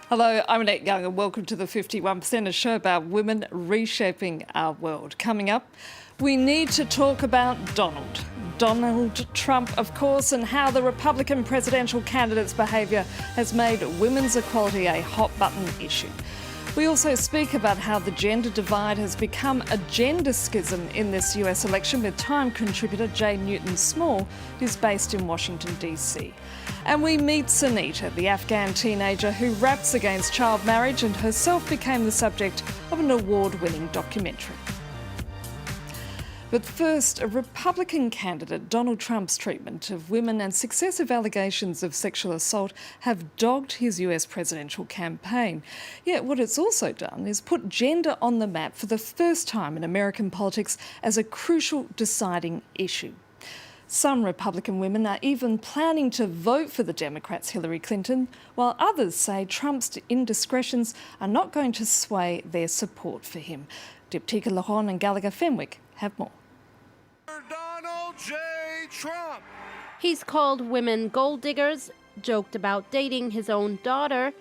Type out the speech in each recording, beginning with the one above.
Hello, I'm Annette Young and welcome to the 51%, a show about women reshaping our world. Coming up, we need to talk about Donald Trump, of course, and how the Republican presidential candidate's behaviour has made women's equality a hot-button issue. We also speak about how the gender divide has become a gender schism in this US election with Time contributor NewtonSmall, who's based in Washington, DC. And we meet Sonita, the Afghan teenager who raps against child marriage and herself became the subject of an award-winning documentary. But first, a Republican candidate, Donald Trump's treatment of women and successive allegations of sexual assault have dogged his US presidential campaign. Yet what it's also done is put gender on the map for the first time in American politics as a crucial deciding issue. Some Republican women are even planning to vote for the Democrats' Hillary Clinton, while others say Trump's indiscretions are not going to sway their support for him. Diptyque Lajon and Gallagher Fenwick have more. Donald J. Trump. He's called women gold diggers, joked about dating his own daughter,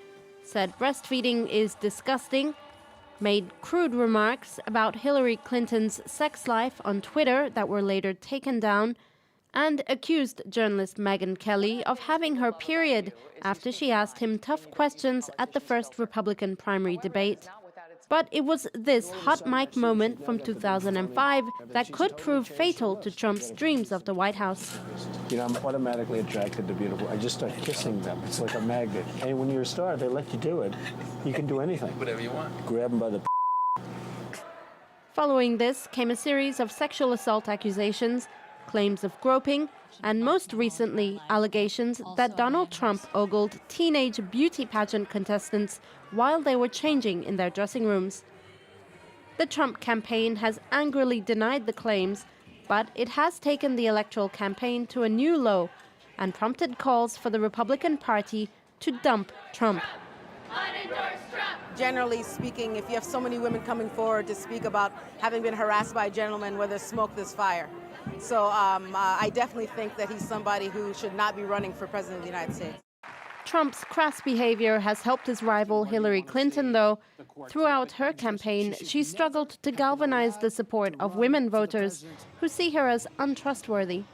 said breastfeeding is disgusting, made crude remarks about Hillary Clinton's sex life on Twitter that were later taken down, and accused journalist Megyn Kelly of having her period after she asked him tough questions at the first Republican primary debate. But it was this hot mic moment from 2005 that could prove fatal to Trump's dreams of the White House. You know, I'm automatically attracted to beautiful. I just start kissing them. It's like a magnet. And when you're a star, they let you do it. You can do anything. Whatever you want. Grab them by the Following this came a series of sexual assault accusations, claims of groping, and most recently, allegations that Donald Trump ogled teenage beauty pageant contestants while they were changing in their dressing rooms. The Trump campaign has angrily denied the claims, but it has taken the electoral campaign to a new low and prompted calls for the Republican Party to dump Trump. Generally speaking, if you have so many women coming forward to speak about having been harassed by a gentleman, where there's smoke, there's fire. So I definitely think that he's somebody who should not be running for president of the United States. Trump's crass behavior has helped his rival Hillary Clinton, though. Throughout her campaign, she struggled to galvanize the support of women voters who see her as untrustworthy.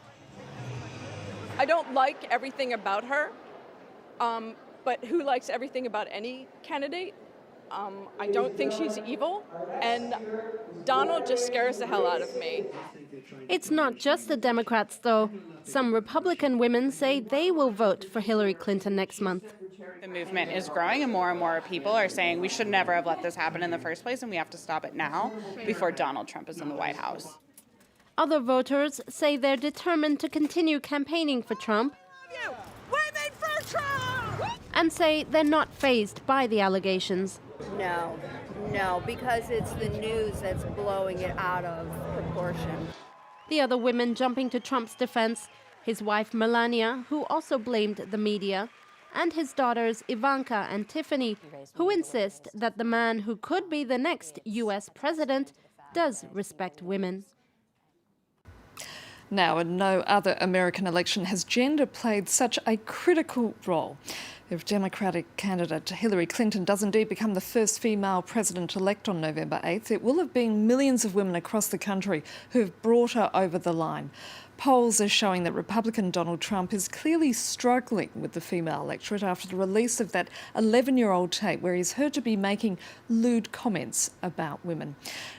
I don't like everything about her, but who likes everything about any candidate? I don't think she's evil, and Donald just scares the hell out of me. It's not just the Democrats, though. Some Republican women say they will vote for Hillary Clinton next month. The movement is growing and more people are saying we should never have let this happen in the first place and we have to stop it now before Donald Trump is in the White House. Other voters say they're determined to continue campaigning for Trump. Women for Trump! And say they're not fazed by the allegations. No, because it's the news that's blowing it out of proportion. The other women jumping to Trump's defense, his wife Melania, who also blamed the media, and his daughters Ivanka and Tiffany, who insist that the man who could be the next US president does respect women. Now, in no other American election has gender played such a critical role. If Democratic candidate Hillary Clinton does indeed become the first female president-elect on November 8th, it will have been millions of women across the country who have brought her over the line. Polls are showing that Republican Donald Trump is clearly struggling with the female electorate after the release of that 11-year-old tape where he's heard to be making lewd comments about women.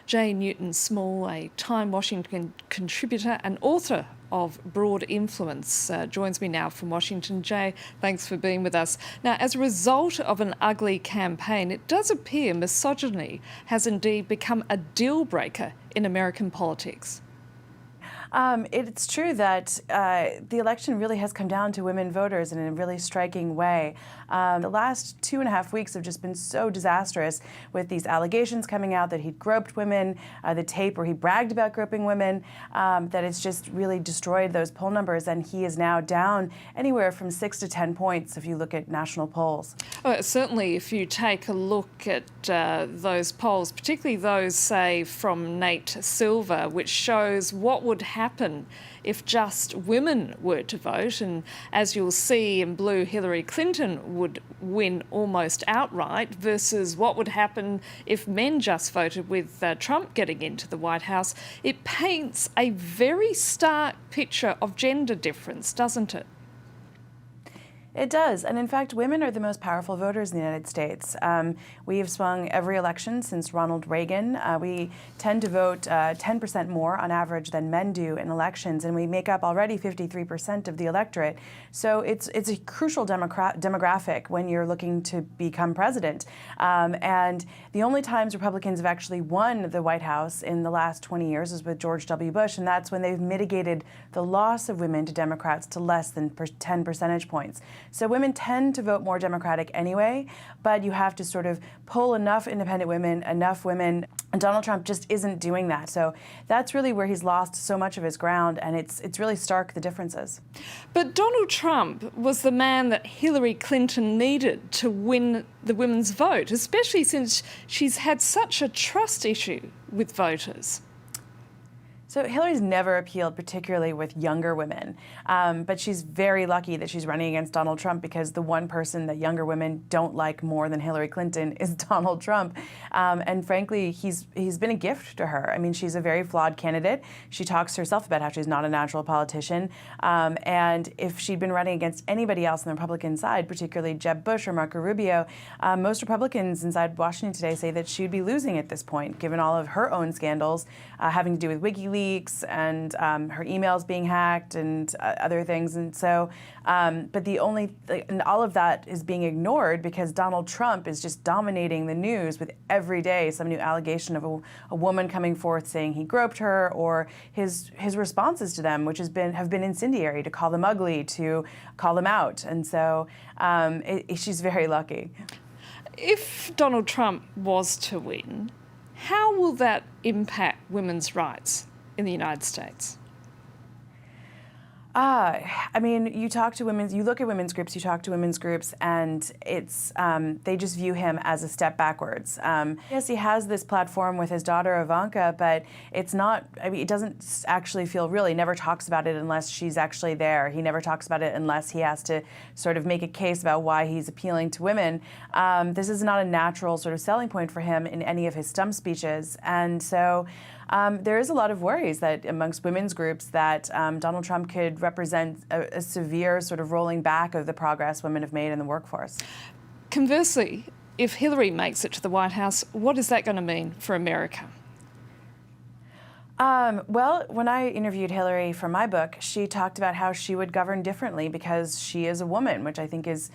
NewtonSmall, a Time Washington contributor and author of Broad Influence, joins me now from Washington. Jay, thanks for being with us. Now, as a result of an ugly campaign, it does appear misogyny has indeed become a deal breaker in American politics. It's true that the election really has come down to women voters in a really striking way. The last 2.5 weeks have just been so disastrous with these allegations coming out that he'd groped women, the tape where he bragged about groping women, that it's just really destroyed those poll numbers, and he is now down anywhere from 6 to 10 points if you look at national polls. Well, certainly if you take a look at those polls, particularly those, say, from Nate Silver, which shows what would happen happen if just women were to vote. And as you'll see in blue, Hillary Clinton would win almost outright, versus what would happen if men just voted, with Trump getting into the White House. It paints a very stark picture of gender difference, doesn't it? It does, and in fact, women are the most powerful voters in the United States. We have swung every election since Ronald Reagan. We tend to vote 10% more on average than men do in elections, and we make up already 53% of the electorate. So it's a crucial demographic when you're looking to become president. And the only times Republicans have actually won the White House in the last 20 years is with George W. Bush, and that's when they've mitigated the loss of women to Democrats to less than 10 percentage points. So women tend to vote more Democratic anyway, but you have to sort of pull enough independent women, enough women, and Donald Trump just isn't doing that. So that's really where he's lost so much of his ground, and it's really stark, the differences. But Donald Trump was the man that Hillary Clinton needed to win the women's vote, especially since she's had such a trust issue with voters. So Hillary's never appealed particularly with younger women, but she's very lucky that she's running against Donald Trump, because the one person that younger women don't like more than Hillary Clinton is Donald Trump. And frankly, he's been a gift to her. I mean, she's a very flawed candidate. She talks herself about how she's not a natural politician. And if she'd been running against anybody else on the Republican side, particularly Jeb Bush or Marco Rubio, most Republicans inside Washington today say that she'd be losing at this point, given all of her own scandals having to do with WikiLeaks and her emails being hacked and other things. And so, but and all of that is being ignored because Donald Trump is just dominating the news with every day some new allegation of a woman coming forth saying he groped her, or his responses to them, which have been incendiary, to call them ugly, to call them out. And so she's very lucky. If Donald Trump was to win, how will that impact women's rights in the United States? I mean, you look at women's groups, you talk to women's groups, and it's they just view him as a step backwards. Yes, he has this platform with his daughter Ivanka, but it's not. I mean, it doesn't actually feel real. He never talks about it unless she's actually there. He never talks about it unless he has to sort of make a case about why he's appealing to women. This is not a natural sort of selling point for him in any of his stump speeches, and so. There is a lot of worries that amongst women's groups that Donald Trump could represent a severe sort of rolling back of the progress women have made in the workforce. Conversely, if Hillary makes it to the White House, what is that going to mean for America? Well, when I interviewed Hillary for my book, she talked about how she would govern differently because she is a woman, which I think is,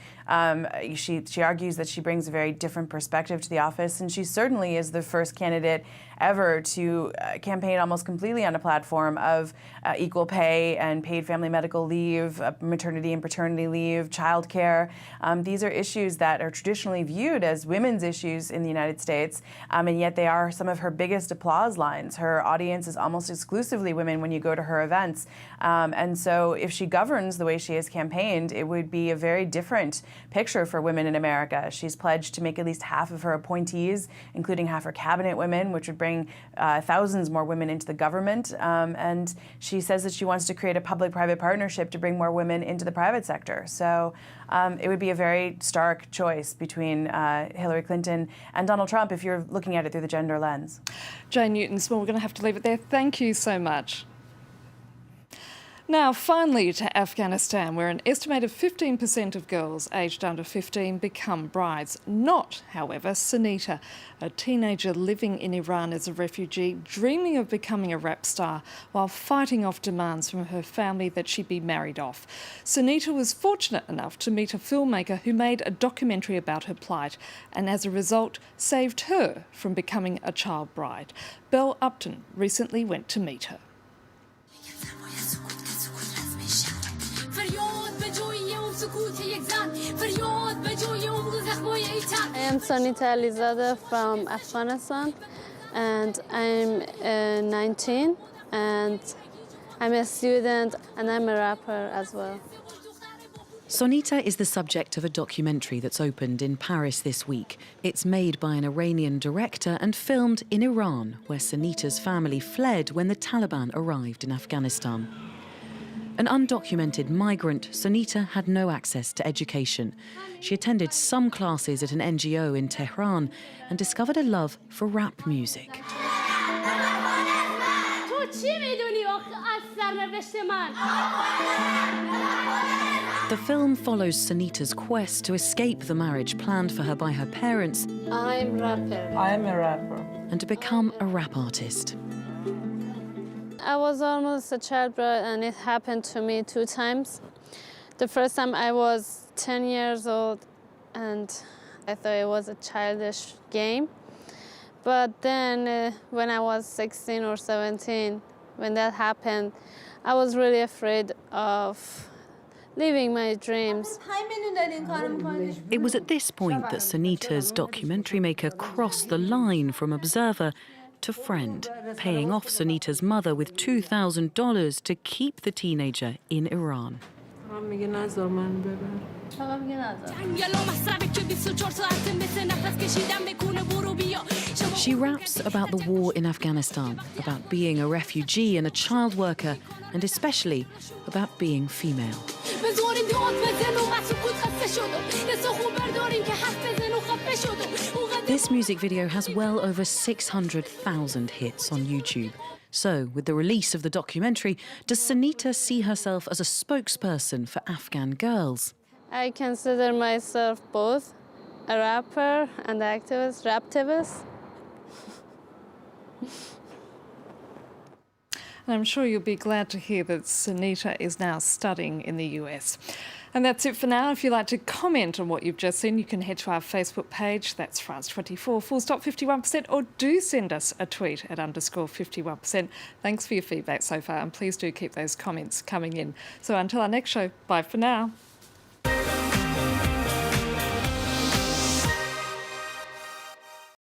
she argues that she brings a very different perspective to the office, and she certainly is the first candidate ever to campaign almost completely on a platform of equal pay and paid family medical leave, maternity and paternity leave, childcare. These are issues that are traditionally viewed as women's issues in the United States, and yet they are some of her biggest applause lines. Her audience is almost exclusively women when you go to her events. And so if she governs the way she has campaigned, it would be a very different picture for women in America. She's pledged to make at least half of her appointees, including half her cabinet women, which would bring thousands more women into the government. And she says that she wants to create a public-private partnership to bring more women into the private sector. So it would be a very stark choice between Hillary Clinton and Donald Trump if you're looking at it through the gender lens. Jane NewtonSmall, we're going to have to leave it there. Thank you so much. Now, finally to Afghanistan, where an estimated 15% of girls aged under 15 become brides. Not, however, Sonita, a teenager living in Iran as a refugee, dreaming of becoming a rap star while fighting off demands from her family that she be married off. Sonita was fortunate enough to meet a filmmaker who made a documentary about her plight and as a result saved her from becoming a child bride. Belle Upton recently went to meet her. I am Sonita Alizadeh from Afghanistan, and I'm 19, and I'm a student, and I'm a rapper as well. Sonita is the subject of a documentary that's opened in Paris this week. It's made by an Iranian director and filmed in Iran, where Sunita's family fled when the Taliban arrived in Afghanistan. An undocumented migrant, Sonita had no access to education. She attended some classes at an NGO in Tehran and discovered a love for rap music. The film follows Sunita's quest to escape the marriage planned for her by her parents. I'm rapper. I'm a rapper. And to become a rap artist. I was almost a child bride, and it happened to me 2 times. The first time I was 10 years old, and I thought it was a childish game. But then when I was 16 or 17, when that happened, I was really afraid of living my dreams. It was at this point that Sunita's documentary maker crossed the line from observer to friend, paying off Sunita's mother with $2,000 to keep the teenager in Iran. She raps about the war in Afghanistan, about being a refugee and a child worker, and especially about being female. This music video has well over 600,000 hits on YouTube. So, with the release of the documentary, does Sunita see herself as a spokesperson for Afghan girls? I consider myself both a rapper and activist, raptivist. And I'm sure you'll be glad to hear that Sunita is now studying in the US. And that's it for now. If you'd like to comment on what you've just seen, you can head to our Facebook page, that's France24 _51%, or do send us a tweet at _51%. Thanks for your feedback so far, and please do keep those comments coming in. So until our next show, bye for now.